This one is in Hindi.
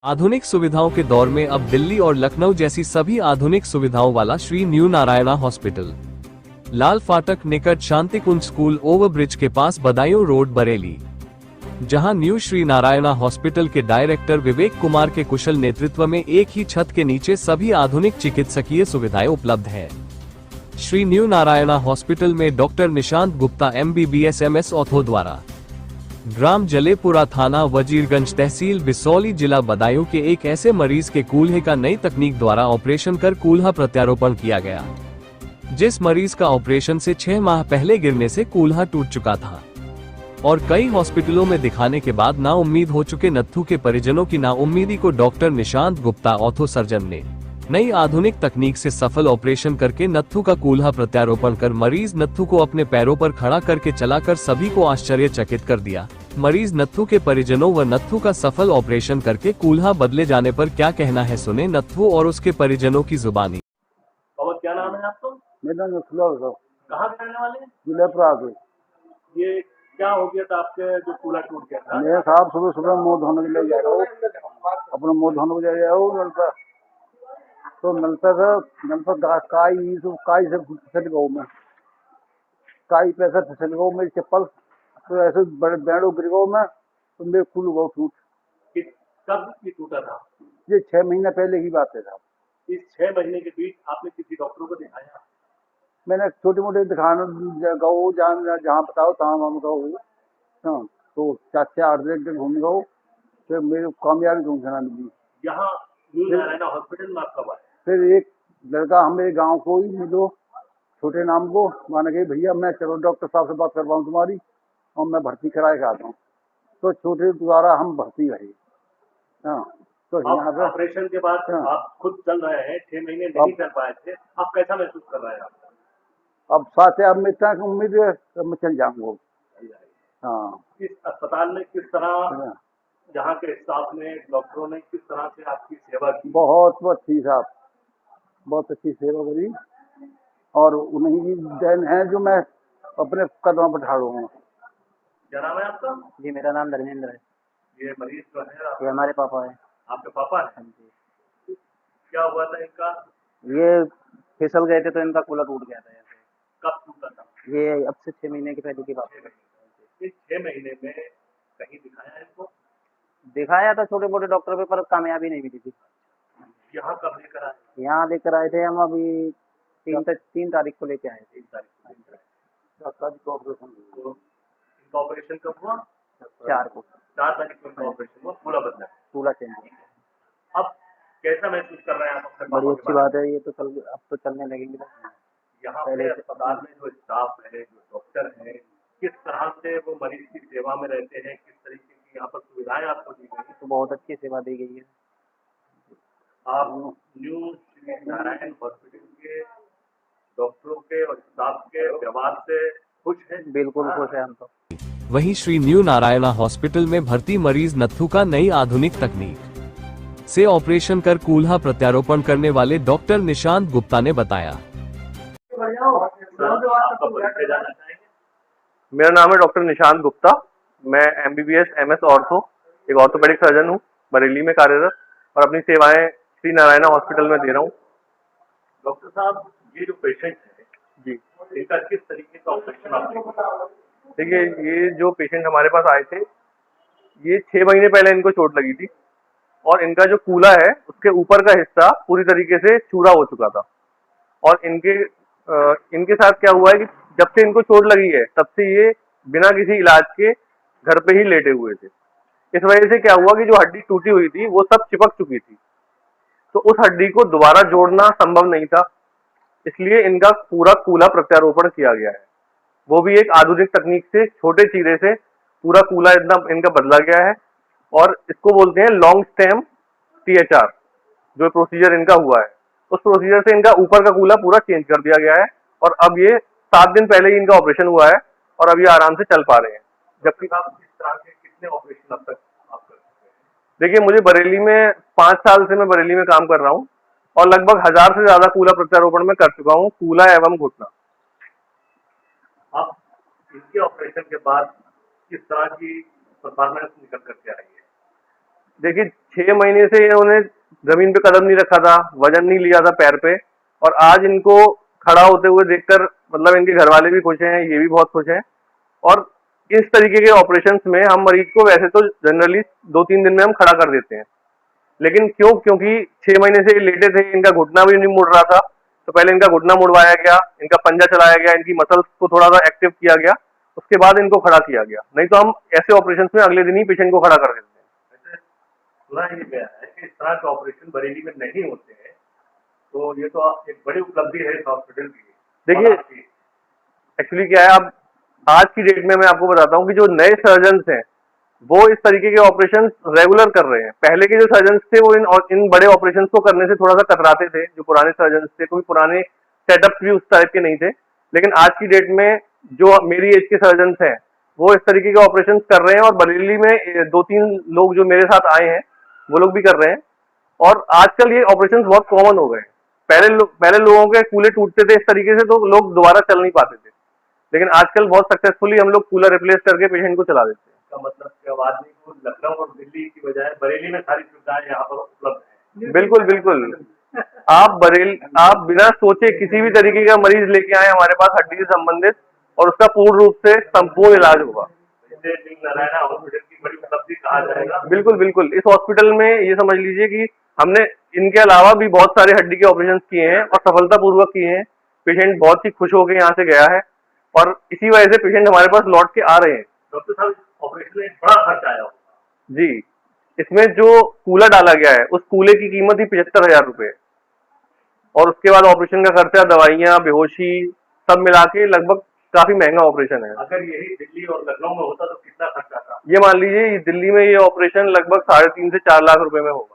आधुनिक सुविधाओं के दौर में अब दिल्ली और लखनऊ जैसी सभी आधुनिक सुविधाओं वाला श्री न्यू नारायणा हॉस्पिटल, लाल फाटक निकट शांति कुंज स्कूल ओवरब्रिज के पास बदायूं रोड बरेली, जहां न्यू श्री नारायणा हॉस्पिटल के डायरेक्टर विवेक कुमार के कुशल नेतृत्व में एक ही छत के नीचे सभी आधुनिक चिकित्सकीय सुविधाएं उपलब्ध है। श्री न्यू नारायणा हॉस्पिटल में doctor Nishant Gupta MBBS MS ortho द्वारा ग्राम जलेपुरा थाना वजीरगंज तहसील बिसौली जिला बदायूं के एक ऐसे मरीज के कूल्हे का नई तकनीक द्वारा ऑपरेशन कर कूल्हा प्रत्यारोपण किया गया, जिस मरीज का ऑपरेशन से 6 माह पहले गिरने से कूल्हा टूट चुका था और कई हॉस्पिटलों में दिखाने के बाद नाउम्मीद हो चुके नत्थू के परिजनों की नाउम्मीदी को doctor Nishant Gupta ortho surgeon ने नई आधुनिक तकनीक से सफल ऑपरेशन करके नत्थू का कूल्हा प्रत्यारोपण कर मरीज नत्थू को अपने पैरों पर खड़ा करके चलाकर सभी को आश्चर्यचकित कर दिया। मरीज नत्थू के परिजनों व नत्थू का सफल ऑपरेशन करके कूल्हा बदले जाने पर क्या कहना है, सुने नत्थू और उसके परिजनों की जुबानी। और क्या नाम है आपका? मेरा नाम है। कहाँ के रहने वाले हैं? जलेपुरा के। ये क्या हो गया था आपके जो कूल्हा टूट गया था? मैं साहब सुबह सुबह मुँह धोने के लिए जा रहा हूँ, अपना मुँह धोने के लिए जा रहा हूँ। नलता तो नलता काई से फिसल गया मैं, काई पैसा फिसल गया मेरी चप्पल, तो ऐसे बड़े बैडो गिर गया मैं, तो मेरे खुल गया टूट। कब ये टूटा था? ये 6 महीने पहले की बात है साहब। इस 6 महीने के बीच आपने किसी डॉक्टर को दिखाया? मैंने छोटे मोटे दिखाना गो जहाँ बताओ तहाँ हम गो, हाँ, तो 4-8 दिन घूम गो, फिर मेरे कामयाबी ढूंढना मिली। यहाँ न्यू नारायणा हॉस्पिटल में आप कब आए? फिर एक लड़का हमारे गांव को ही मिलो, छोटे नाम को, माना कि भैया मैं चलो डॉक्टर साहब से बात करवाऊँ तुम्हारी और मैं भर्ती कराए के आता हूँ। तो छोटे द्वारा हम भर्ती रहे। हाँ, तो यहाँ पे ऑपरेशन के बाद हाँ, आप खुद चल रहे हैं, 6 महीने नहीं चल पाए थे, आप कैसा महसूस कर रहे हैं? अब साथ अब मैं इतना उम्मीद है तो मैं चल जाऊंगा। हाँ, इस अस्पताल में किस तरह हाँ, जहाँ के स्टाफ ने, डॉक्टरों ने किस तरह से आपकी सेवा की? बहुत अच्छी साहब, बहुत अच्छी सेवा करी और उन्हीं की देन है जो मैं अपने कदम पर ठाड़ हूँ। क्या नाम है आपका? जी मेरा नाम धर्मेंद्र है। ये मरीज जो है ये हमारे पापा है। आपके पापा है? हाँ जी। क्या हुआ था इनका? ये फिसल गए थे तो इनका कूल्हा टूट गया था यहाँ पे। कब टूटा था? ये अब से 6 महीने के पहले की बात है। इस 6 महीने में कहीं दिखाया है इनको? दिखाया था छोटे मोटे डॉक्टर पे, पर कामयाबी नहीं मिली थी। यहाँ कब लेकर आए? यहाँ लेकर आए थे हम अभी 3 तारीख को लेके आए थे। 3 तारीख को। 7 तारीख को ऑपरेशन तो इनका ऑपरेशन कब हुआ? 4 को। 4 तारीख को इनका ऑपरेशन हुआ, पूरा बदला। कूल्हा चेंज हुआ। अब कैसा महसूस कर रहे हैं आप अपने बड़ी पापा अच्छी बात है, ये तो अब तो चलने लगेंगे। यहाँ पे अस्पताल में जो स्टाफ है, जो डॉक्टर है, किस तरह से वो मरीज की सेवा में रहते हैं, किस तरीके की यहाँ पर सुविधाएं आपको दी गई हैं? तो बहुत अच्छी सेवा दी गई है। आप न्यू श्री नारायण हॉस्पिटल के डॉक्टरों के और स्टाफ के व्यवहार से खुश हैं? बिल्कुल खुश है हम तो। वहीं श्री न्यू नारायणा हॉस्पिटल में भर्ती मरीज नत्थू का नई आधुनिक तकनीक से ऑपरेशन कर कूल्हा प्रत्यारोपण करने वाले डॉक्टर निशांत गुप्ता ने बताया। आपका परिचय जानना चाहेंगे? मेरा नाम है डॉक्टर निशांत गुप्ता। मैं MBBS MS ऑर्थो, एक ऑर्थोपेडिक सर्जन हूँ, बरेली में कार्यरत, और अपनी सेवाएं श्री नारायणा हॉस्पिटल में दे रहा हूँ। डॉक्टर साहब, ये जो पेशेंट है जी, इनका किस तरीके का ऑपरेशन आपने किया? देखिए, ये जो पेशेंट हमारे पास आए थे, ये 6 महीने पहले इनको चोट लगी थी और इनका जो कूल्हा है उसके ऊपर का हिस्सा पूरी तरीके से चूरा हो चुका था। और इनके साथ क्या हुआ है कि जब से इनको चोट लगी है तब से ये बिना किसी इलाज के घर पे ही लेटे हुए थे। इस वजह से क्या हुआ कि जो हड्डी टूटी हुई थी वो सब चिपक चुकी थी, तो उस हड्डी को दोबारा जोड़ना संभव नहीं था, इसलिए इनका पूरा कूल्हा प्रत्यारोपण किया गया है। वो भी एक आधुनिक तकनीक से, छोटे चीरे से पूरा कूल्हा इनका बदला गया है और इसको बोलते हैं लॉन्ग स्टेम THR। जो प्रोसीजर इनका हुआ है उस प्रोसीजर से इनका ऊपर का कूल्हा पूरा चेंज कर दिया गया है और अब ये 7 दिन पहले ही इनका ऑपरेशन हुआ है और अब ये आराम से चल पा रहे हैं। जबकि आप इस तरह के कितने ऑपरेशन अब तक आप कर चुके हैं? देखिए, मुझे बरेली में 5 साल से मैं बरेली में काम कर रहा हूँ और लगभग 1000 से ज्यादा कूल्हा प्रत्यारोपण में कर चुका हूँ, कूल्हा एवं घुटना। अब इनके ऑपरेशन के बाद किस तरह की परफॉर्मेंस निकल करके आई है? देखिए 6 महीने से इन्होंने जमीन पे कदम नहीं रखा था, वजन नहीं लिया था पैर पे, और आज इनको खड़ा होते हुए देखकर मतलब इनके घर वाले भी खुश हैं, ये भी बहुत खुश हैं। और इस तरीके के ऑपरेशंस में हम मरीज को वैसे तो जनरली 2-3 दिन में हम खड़ा कर देते हैं, लेकिन क्योंकि 6 महीने से ये लेटे थे, इनका घुटना भी नहीं मुड़ रहा था, तो पहले इनका घुटना मुड़वाया गया, इनका पंजा चलाया गया, इनकी मसल्स को थोड़ा सा एक्टिव किया गया, उसके बाद इनको खड़ा किया गया। नहीं तो हम ऐसे ऑपरेशन में अगले दिन ही पेशेंट को खड़ा कर देते हैं। सुना ही गया है कि इस तरह के ऑपरेशन बरेली में नहीं होते हैं, तो ये तो एक बड़ी उपलब्धि है इस हॉस्पिटल की। देखिए एक्चुअली क्या है, अब आज की डेट में मैं आपको बताता हूँ कि जो नए सर्जन्स हैं वो इस तरीके के ऑपरेशन रेगुलर कर रहे हैं। पहले के जो सर्जन्स थे वो इन बड़े ऑपरेशंस को करने से थोड़ा सा कतराते थे, जो पुराने सर्जन्स थे, क्योंकि पुराने सेटअप्स भी उस टाइप के नहीं थे। लेकिन आज की डेट में जो मेरी एज के सर्जन्स हैं वो इस तरीके के ऑपरेशन कर रहे हैं, और बरेली में 2-3 लोग जो मेरे साथ आए हैं वो लोग भी कर रहे हैं। और आजकल ये ऑपरेशन बहुत कॉमन हो गए हैं। पहले लोगों के कूल्हे टूटते थे इस तरीके से, तो लोग दोबारा चल नहीं पाते थे, लेकिन आजकल बहुत सक्सेसफुली हम लोग कूलर रिप्लेस करके पेशेंट को चला देते हैं। का मतलब कि अब आदमी को लखनऊ और दिल्ली की बजाय बरेली में सारी सुविधाएं यहाँ पर उपलब्ध है। बिल्कुल बिल्कुल, आप बिना सोचे किसी भी तरीके का मरीज लेके आए हमारे पास हड्डी से संबंधित, और उसका पूर्ण रूप से संपूर्ण इलाज होगा। इसे न्यू नारायणा हॉस्पिटल की बड़ी उपलब्धि कहा जाएगा। बिल्कुल बिल्कुल, इस हॉस्पिटल में ये समझ लीजिए कि हमने इनके अलावा भी बहुत सारे हड्डी के ऑपरेशन किए हैं और सफलतापूर्वक किए हैं। पेशेंट बहुत ही खुश होकर यहाँ से गया है, और इसी वजह से पेशेंट हमारे पास लौट के आ रहे हैं। डॉक्टर साहब, ऑपरेशन में बड़ा खर्च आया होगा। जी, इसमें जो कूलर डाला गया है उस कूले की कीमत ही 75,000 रुपए, और उसके बाद ऑपरेशन का खर्चा, दवाइयाँ, बेहोशी सब मिला के लगभग काफी महंगा ऑपरेशन है। अगर यही दिल्ली और लखनऊ में होता तो कितना खर्च आता? ये मान लीजिए दिल्ली में ये ऑपरेशन लगभग 3.5 से 4 लाख रुपए में होगा।